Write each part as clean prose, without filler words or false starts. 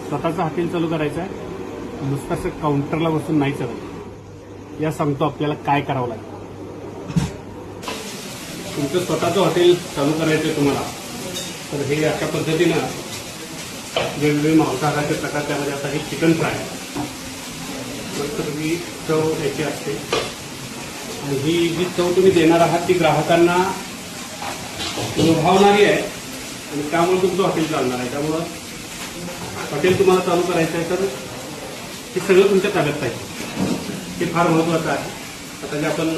स्वतःचं हॉटेल चालू करायचं आहे, नुसतं काउंटरला बसून नाही चालत. या सांगतो आपल्याला काय करावं लागेल. तुमचं स्वतःचं हॉटेल चालू करायचं तुम्हाला, तर हे अशा पद्धतीनं वेगवेगळे मांसाहाराचे प्रकार, त्यामध्ये आता हे चिकन फ्राय नंतर ही चव याची असते. आणि ही जी चव तुम्ही देणार आहात ती ग्राहकांना लुभावणारी आहे आणि त्यामुळे तुमचं हॉटेल चालणार आहे. त्यामुळं हॉटेल तुम्हाला चालू करायचं आहे तर हे सगळं तुमच्या ताब्यात पाहिजे, हे फार महत्त्वाचं आहे. आता जे आपण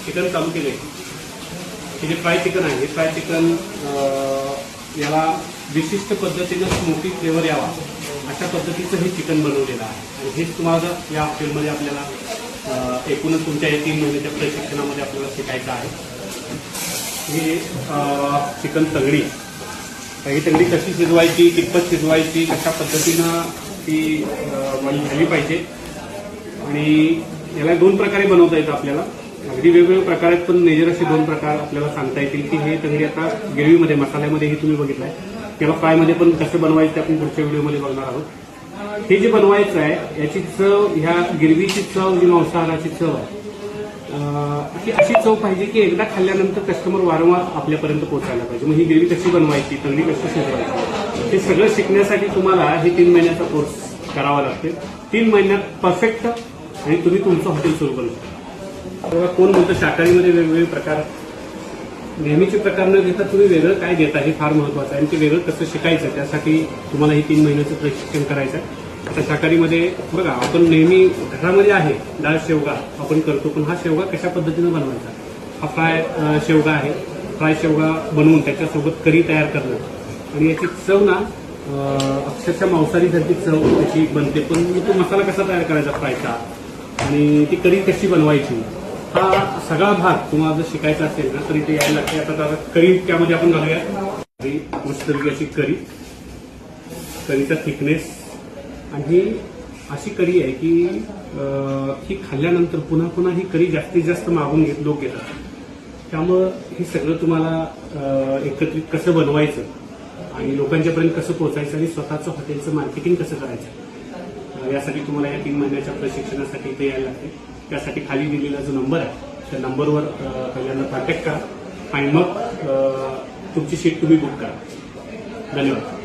चिकन चालू केले, हे जे फ्राय चिकन आहे, हे फ्राय चिकन याला विशिष्ट पद्धतीनं स्मोकी फ्लेवर यावा अशा पद्धतीचं हे चिकन बनवलेलं आहे. आणि हेच तुम्हाला या हॉटेलमध्ये आपल्याला एकूणच तुमच्या 3 महिन्याच्या प्रशिक्षणामध्ये आपल्याला शिकायचं आहे. ही चिकन तगडी, ही तगडी कशी शिजवायची, कितपत शिजवायची, कशा पद्धतीनं ती झाली पाहिजे. आणि याला 2 प्रकारे बनवता येतं आपल्याला, अगदी वेगवेगळे प्रकार आहेत, पण मेजर असे 2 प्रकार आपल्याला सांगता येतील की हे तगडी आता ग्रेव्हीमध्ये, मसाल्यामध्ये हे तुम्ही बघितलं आहे. त्याला फ्रायमध्ये पण कसं बनवायचं ते आपण पुढच्या व्हिडिओमध्ये बघणार आहोत. हे जे बनवायचं आहे याची चव, ह्या गिरवीची चव, जी मांसाहाराची चव ही अशी चव पाहिजे की एकदा खाल्ल्यानंतर कस्टमर वारंवार आपल्यापर्यंत पोहोचायला पाहिजे. मग ही गिरवी कशी बनवायची, तगडी कशी शिजवायची, हे सगळं शिकण्यासाठी तुम्हाला हे 3 महिन्याचा कोर्स करावा लागते. 3 महिन्यात परफेक्ट आणि तुम्ही तुमचं हॉटेल सुरू करू शकता. तेव्हा कोण बोलतं शाकाहारीमध्ये वेगवेगळे प्रकार, नेहमीचे प्रकार न घेता तुम्ही वेगळं काय देता हे फार महत्त्वाचं आहे. आणि ते वेगळं कसं शिकायचं त्यासाठी तुम्हाला हे 3 महिन्याचं प्रशिक्षण करायचं आहे. आता शाकाहारीमध्ये बघा, आपण नेहमी घरामध्ये आहे डाळ शेवगा आपण करतो, पण हा शेवगा कशा पद्धतीनं बनवायचा, हा फ्राय शेवगा आहे. फ्राय शेवगा बनवून त्याच्यासोबत करी तयार करणं आणि याची चव ना अक्षरशः मांसाहारीसारखी चव त्याची बनते. पण तो मसाला कसा तयार करायचा फ्रायचा आणि ती करी कशी बनवायची, हा सगळा भाग तुम्हाला जर शिकायचा असेल ना तरी ते यायला लागते. आता करी त्यामध्ये आपण घालूया मस्तपैकी अशी करीचा थिकनेस. आणि ही अशी करी आहे की ही खाल्ल्यानंतर पुन्हा पुन्हा ही करी जास्तीत जास्त मागून लोक घेतात. त्यामुळं हे सगळं तुम्हाला एकत्रित कसं बनवायचं आणि लोकांच्यापर्यंत कसं पोहोचायचं आणि स्वतःचं हॉटेलचं मार्केटिंग कसं करायचं, यासाठी तुम्हाला या 3 महिन्याच्या प्रशिक्षणासाठी इथे यायला लागते. त्यासाठी खाली दिलेला जो नंबर आहे त्या नंबरवर पहिल्यांदा कॉन्टॅक्ट करा आणि मग तुमची सीट तुम्ही बुक करा. धन्यवाद.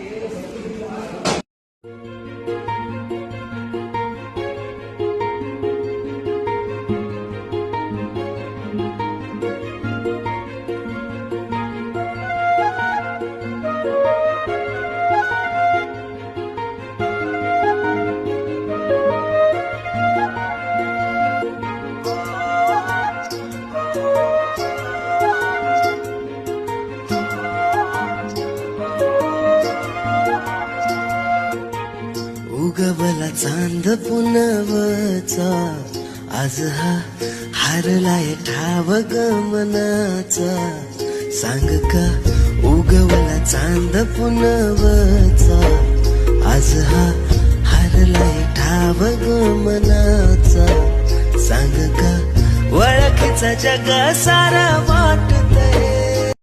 उगवला चांद पुनवचा, आज हा हारलाय ठाव गमनाचा. सांग का उगवला चांद पुनवचा, आज हा हारलाय ठाव गमनाचा. सांग का ओळखीचा जग सारा वाट